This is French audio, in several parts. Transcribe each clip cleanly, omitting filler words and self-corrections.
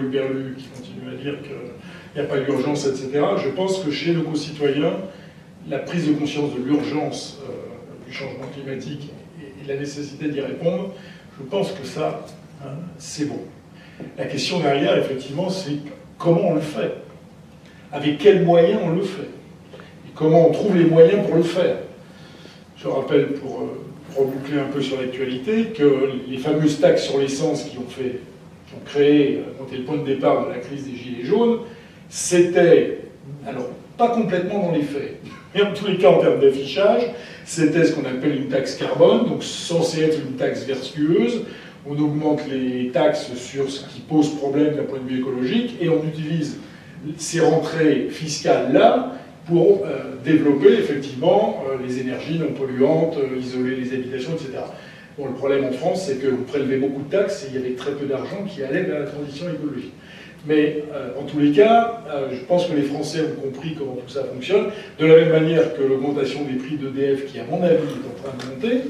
Hurluberlu qui continue à dire qu'il n'y a pas d'urgence, etc. Je pense que chez nos concitoyens, la prise de conscience de l'urgence du changement climatique et de la nécessité d'y répondre, je pense que ça, hein, c'est bon. La question derrière, effectivement, c'est comment on le fait, avec quels moyens on le fait, et comment on trouve les moyens pour le faire. Je rappelle, pour reboucler un peu sur l'actualité, que les fameuses taxes sur l'essence qui ont créé, ont été le point de départ de la crise des Gilets jaunes, c'était, alors pas complètement dans les faits, mais en tous les cas en termes d'affichage, c'était ce qu'on appelle une taxe carbone, donc censé être une taxe vertueuse. On augmente les taxes sur ce qui pose problème d'un point de vue écologique et on utilise ces rentrées fiscales-là pour développer effectivement les énergies non polluantes, isoler les habitations, etc. Bon, le problème en France, c'est qu'on prélevait beaucoup de taxes et il y avait très peu d'argent qui allait vers la transition écologique. Mais en tous les cas, je pense que les Français ont compris comment tout ça fonctionne, de la même manière que l'augmentation des prix d'EDF, qui à mon avis est en train de monter,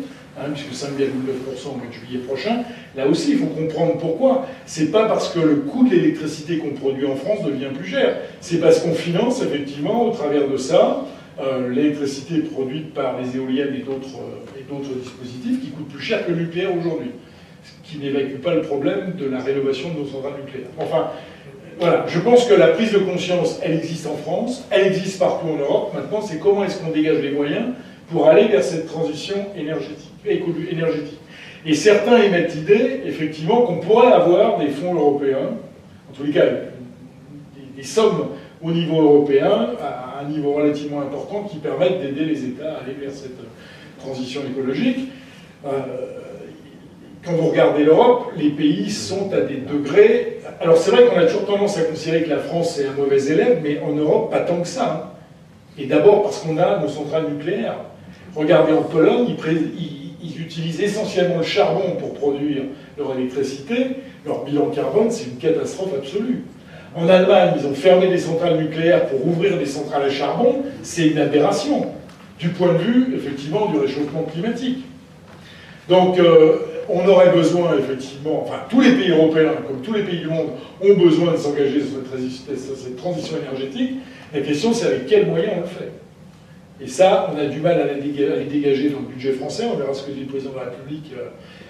puisque 5,9% au mois de juillet prochain, là aussi il faut comprendre pourquoi. C'est pas parce que le coût de l'électricité qu'on produit en France devient plus cher, c'est parce qu'on finance effectivement au travers de ça l'électricité produite par les éoliennes et d'autres dispositifs qui coûtent plus cher que le nucléaire aujourd'hui, ce qui n'évacue pas le problème de la rénovation de nos centrales nucléaires. Enfin, voilà, je pense que la prise de conscience, elle existe en France, elle existe partout en Europe. Maintenant, c'est comment est-ce qu'on dégage les moyens pour aller vers cette transition énergétique. Et certains émettent l'idée, effectivement, qu'on pourrait avoir des fonds européens, en tous les cas, des sommes au niveau européen, à un niveau relativement important, qui permettent d'aider les États à aller vers cette transition écologique. Quand vous regardez l'Europe, les pays sont à des degrés... Alors c'est vrai qu'on a toujours tendance à considérer que la France est un mauvais élève, mais en Europe, pas tant que ça. Et d'abord parce qu'on a nos centrales nucléaires. Regardez en Pologne, ils utilisent essentiellement le charbon pour produire leur électricité. Leur bilan carbone, c'est une catastrophe absolue. En Allemagne, ils ont fermé des centrales nucléaires pour ouvrir des centrales à charbon. C'est une aberration, du point de vue, effectivement, du réchauffement climatique. Donc, on aurait besoin, effectivement, enfin, tous les pays européens, comme tous les pays du monde, ont besoin de s'engager sur cette transition énergétique. La question, c'est avec quels moyens on le fait. Et ça, on a du mal à les dégager dans le budget français. On verra ce que dit le président de la République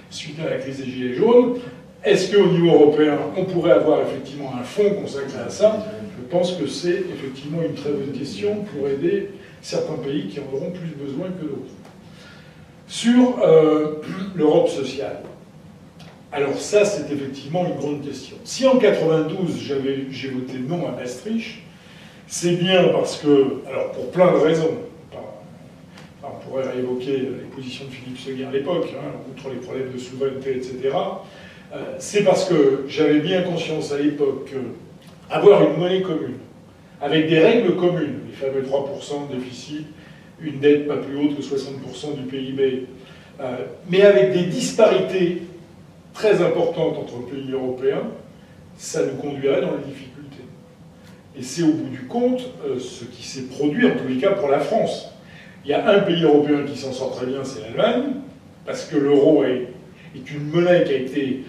suite à la crise des Gilets jaunes. Est-ce qu'au niveau européen, on pourrait avoir effectivement un fonds consacré à ça? Je pense que c'est effectivement une très bonne question pour aider certains pays qui en auront plus besoin que d'autres. Sur l'Europe sociale. Alors ça, c'est effectivement une grande question. Si en 92, j'ai voté non à Maastricht, c'est bien parce que, alors pour plein de raisons, on pourrait réévoquer les positions de Philippe Séguin à l'époque, outre les problèmes de souveraineté, etc. C'est parce que j'avais bien conscience à l'époque qu'avoir une monnaie commune, avec des règles communes, les fameux 3% de déficit, une dette pas plus haute que 60% du PIB, mais avec des disparités très importantes entre pays européens, ça nous conduirait dans les difficultés. Et c'est au bout du compte ce qui s'est produit, en tous les cas pour la France. Il y a un pays européen qui s'en sort très bien, c'est l'Allemagne, parce que l'euro est une monnaie qui a été,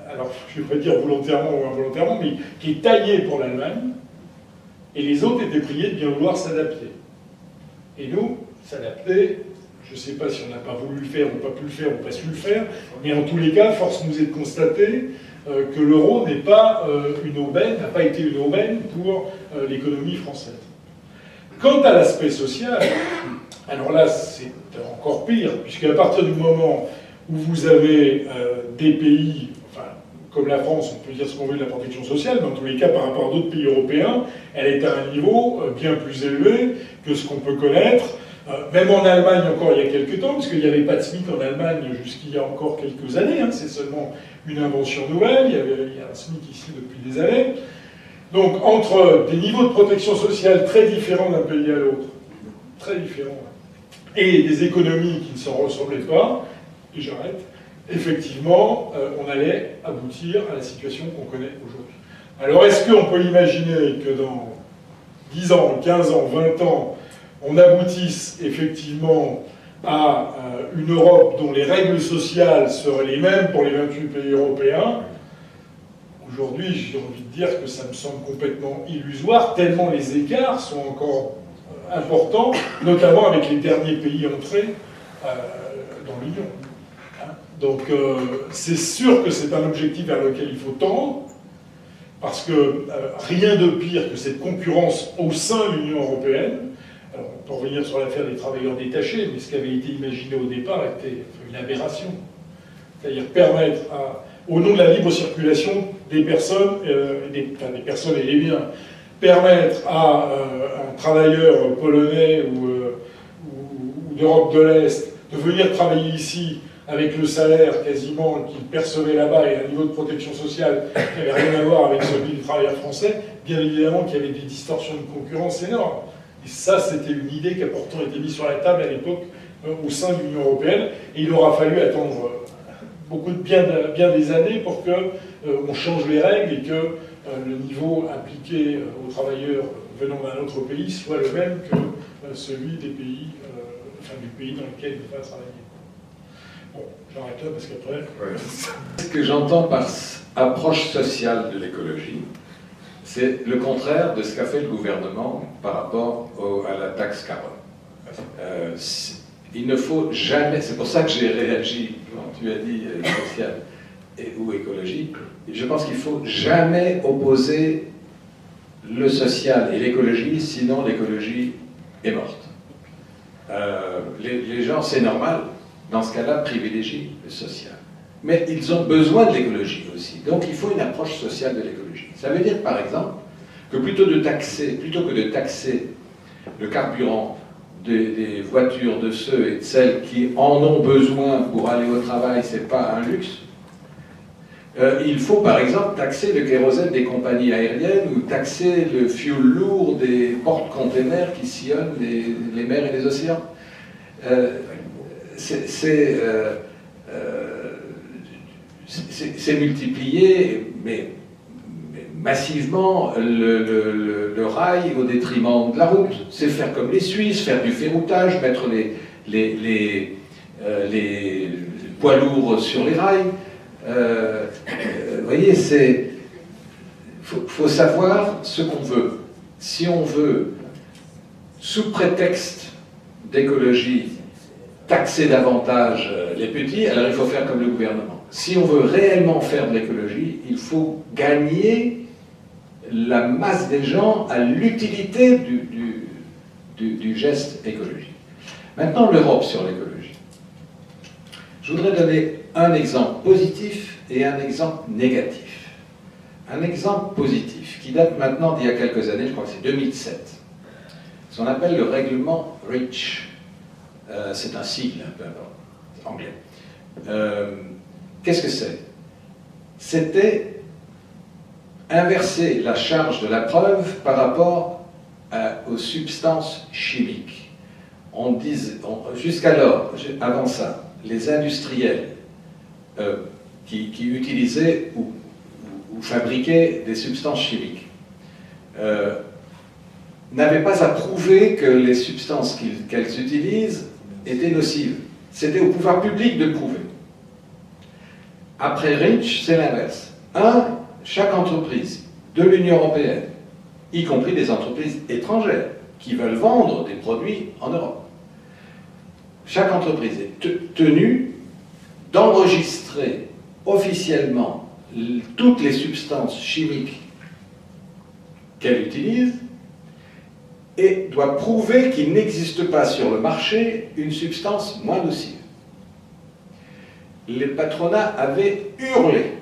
alors je ne vais pas dire volontairement ou involontairement, mais qui est taillée pour l'Allemagne, et les autres étaient priés de bien vouloir s'adapter. Et nous, s'adapter, je ne sais pas si on n'a pas voulu le faire, ou pas pu le faire, ou pas su le faire, mais en tous les cas, force nous est de constater que l'euro n'est pas une aubaine, n'a pas été une aubaine pour l'économie française. Quant à l'aspect social, alors là, c'est encore pire, puisqu'à partir du moment où vous avez des pays, enfin, comme la France, on peut dire ce qu'on veut de la protection sociale, mais en tous les cas, par rapport à d'autres pays européens, elle est à un niveau bien plus élevé que ce qu'on peut connaître. Même en Allemagne, encore il y a quelques temps, parce qu'il n'y avait pas de SMIC en Allemagne jusqu'il y a encore quelques années, c'est seulement une invention nouvelle, il y a un SMIC ici depuis des années. Donc, entre des niveaux de protection sociale très différents d'un pays à l'autre, très différents, et des économies qui ne s'en ressemblaient pas, et j'arrête, effectivement, on allait aboutir à la situation qu'on connaît aujourd'hui. Alors, est-ce qu'on peut imaginer que dans 10 ans, 15 ans, 20 ans, on aboutisse effectivement à une Europe dont les règles sociales seraient les mêmes pour les 28 pays européens? Aujourd'hui, j'ai envie de dire que ça me semble complètement illusoire, tellement les écarts sont encore importants, notamment avec les derniers pays entrés dans l'Union. Donc c'est sûr que c'est un objectif vers lequel il faut tendre, parce que rien de pire que cette concurrence au sein de l'Union européenne. Alors, on peut revenir sur l'affaire des travailleurs détachés, mais ce qui avait été imaginé au départ était une aberration. C'est-à-dire permettre, au nom de la libre circulation des personnes, des personnes et des biens, permettre à un travailleur polonais ou d'Europe de l'Est de venir travailler ici avec le salaire quasiment qu'il percevait là-bas et un niveau de protection sociale qui n'avait rien à voir avec celui du travailleur français, bien évidemment qu'il y avait des distorsions de concurrence énormes. Et ça, c'était une idée qui a pourtant été mise sur la table à l'époque au sein de l'Union européenne. Et il aura fallu attendre bien des années pour qu'on change les règles et que le niveau appliqué aux travailleurs venant d'un autre pays soit le même que celui des pays, du pays dans lequel il va travailler. Bon, j'arrête là parce qu'après... Ouais. Ce que j'entends par approche sociale de l'écologie, c'est le contraire de ce qu'a fait le gouvernement par rapport à la taxe carbone. Il ne faut jamais, c'est pour ça que j'ai réagi quand tu as dit social ou écologie, je pense qu'il ne faut jamais opposer le social et l'écologie, sinon l'écologie est morte. Les gens, c'est normal, dans ce cas-là, privilégient le social. Mais ils ont besoin de l'écologie aussi. Donc il faut une approche sociale de l'écologie. Ça veut dire, par exemple, que plutôt que de taxer le carburant des voitures de ceux et de celles qui en ont besoin pour aller au travail, c'est pas un luxe, il faut par exemple taxer le kérosène des compagnies aériennes ou taxer le fioul lourd des porte-containers qui sillonnent les mers et les océans. C'est multiplier, mais massivement, le rail au détriment de la route. C'est faire comme les Suisses, faire du ferroutage, mettre les poids lourds sur les rails. Vous voyez, faut savoir ce qu'on veut. Si on veut, sous prétexte d'écologie, taxer davantage les petits, alors il faut faire comme le gouvernement. Si on veut réellement faire de l'écologie, il faut gagner la masse des gens à l'utilité du geste écologique. Maintenant, l'Europe sur l'écologie. Je voudrais donner un exemple positif et un exemple négatif. Un exemple positif, qui date maintenant d'il y a quelques années, je crois que c'est 2007. Ce qu'on appelle le règlement REACH. C'est un sigle, peu importe, anglais. Qu'est-ce que c'est? C'était inverser la charge de la preuve par rapport aux substances chimiques. Jusqu'alors, avant ça, les industriels qui utilisaient ou fabriquaient des substances chimiques n'avaient pas à prouver que les substances qu'elles utilisent étaient nocives. C'était au pouvoir public de le prouver. Après REACH, c'est l'inverse. Chaque entreprise de l'Union européenne, y compris des entreprises étrangères qui veulent vendre des produits en Europe, chaque entreprise est tenue d'enregistrer officiellement toutes les substances chimiques qu'elle utilise et doit prouver qu'il n'existe pas sur le marché une substance moins nocive. Les patronats avaient hurlé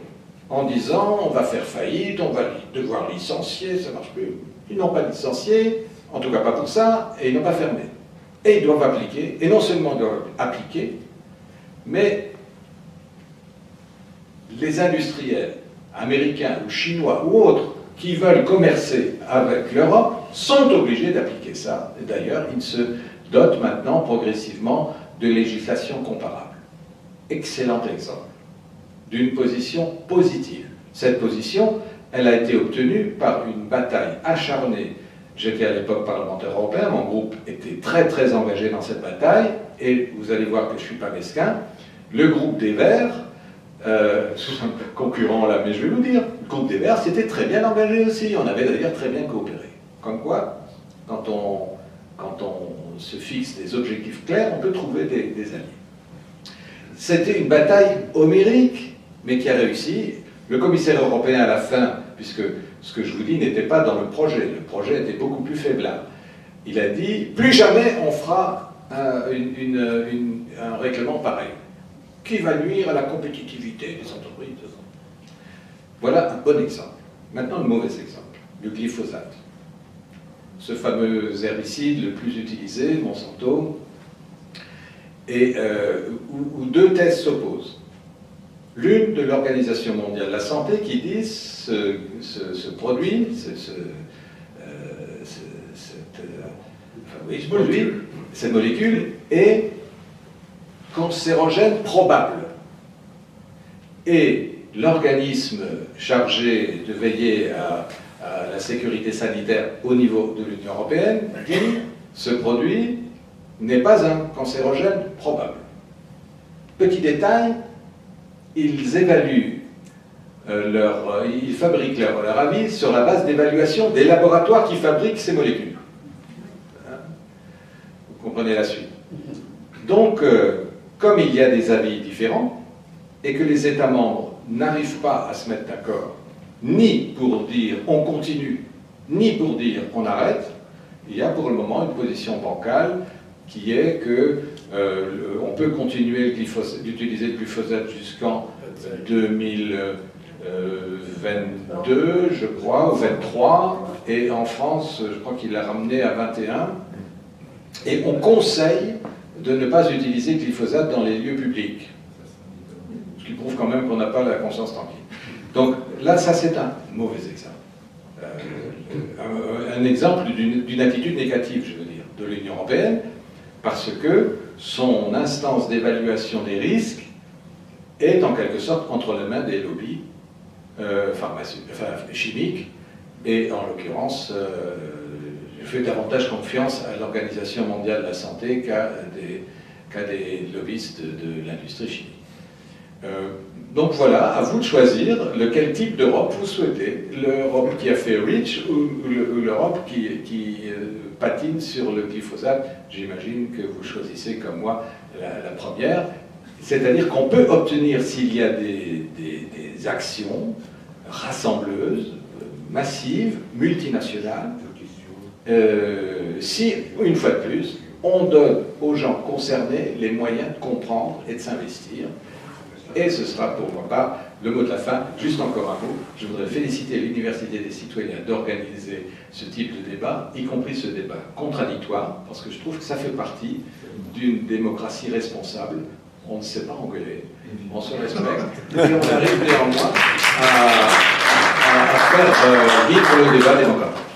en disant on va faire faillite, on va devoir licencier, ça ne marche plus. Ils n'ont pas licencié, en tout cas pas pour ça, et ils n'ont pas fermé. Et ils doivent appliquer, et non seulement ils doivent appliquer, mais les industriels américains ou chinois ou autres qui veulent commercer avec l'Europe sont obligés d'appliquer ça. Et d'ailleurs, ils se dotent maintenant progressivement de législation comparable. Excellent exemple d'une position positive. Cette position, elle a été obtenue par une bataille acharnée. J'étais à l'époque parlementaire européen, mon groupe était très très engagé dans cette bataille, et vous allez voir que je ne suis pas mesquin. Le groupe des Verts sous un concurrent là, mais je vais vous dire, le groupe des Verts s'était très bien engagé aussi, on avait d'ailleurs très bien coopéré. Comme quoi, quand on se fixe des objectifs clairs, on peut trouver des alliés. C'était une bataille homérique, mais qui a réussi. Le commissaire européen à la fin, puisque ce que je vous dis n'était pas dans le projet était beaucoup plus faiblard. Il a dit, plus jamais on fera un règlement pareil, qui va nuire à la compétitivité des entreprises. Voilà un bon exemple. Maintenant, le mauvais exemple, le glyphosate. Ce fameux herbicide le plus utilisé, Monsanto, et où deux thèses s'opposent. L'une de l'Organisation mondiale de la santé qui dit ce produit, cette molécule est cancérogène probable. Et l'organisme chargé de veiller à la sécurité sanitaire au niveau de l'Union européenne dit ce produit n'est pas un cancérogène probable. Petit détail, ils évaluent ils fabriquent leur avis sur la base d'évaluation des laboratoires qui fabriquent ces molécules. Vous comprenez la suite. Donc, comme il y a des avis différents, et que les États membres n'arrivent pas à se mettre d'accord, ni pour dire on continue, ni pour dire on arrête, il y a pour le moment une position bancale qui est que on peut continuer d'utiliser le glyphosate jusqu'en 2022, je crois, ou 23, et en France, je crois qu'il l'a ramené à 21, et on conseille de ne pas utiliser le glyphosate dans les lieux publics. Ce qui prouve quand même qu'on n'a pas la conscience tranquille. Donc là, ça c'est un mauvais exemple. Un exemple d'une attitude négative, je veux dire, de l'Union européenne, parce que son instance d'évaluation des risques est en quelque sorte entre les mains des lobbies chimiques, et en l'occurrence, je fais davantage confiance à l'Organisation mondiale de la santé qu'à des lobbyistes de l'industrie chimique. Donc voilà, à vous de choisir lequel type d'Europe vous souhaitez. L'Europe qui a fait REACH ou l'Europe qui patine sur le glyphosate. J'imagine que vous choisissez comme moi la première. C'est-à-dire qu'on peut obtenir, s'il y a des actions rassembleuses, massives, multinationales, si, une fois de plus, on donne aux gens concernés les moyens de comprendre et de s'investir. Et ce sera pour ma part le mot de la fin. Juste encore un mot, je voudrais féliciter l'Université des citoyens d'organiser ce type de débat, y compris ce débat contradictoire, parce que je trouve que ça fait partie d'une démocratie responsable. On ne sait pas engueuler, on se respecte, et on arrive néanmoins à faire vivre le débat démocratique.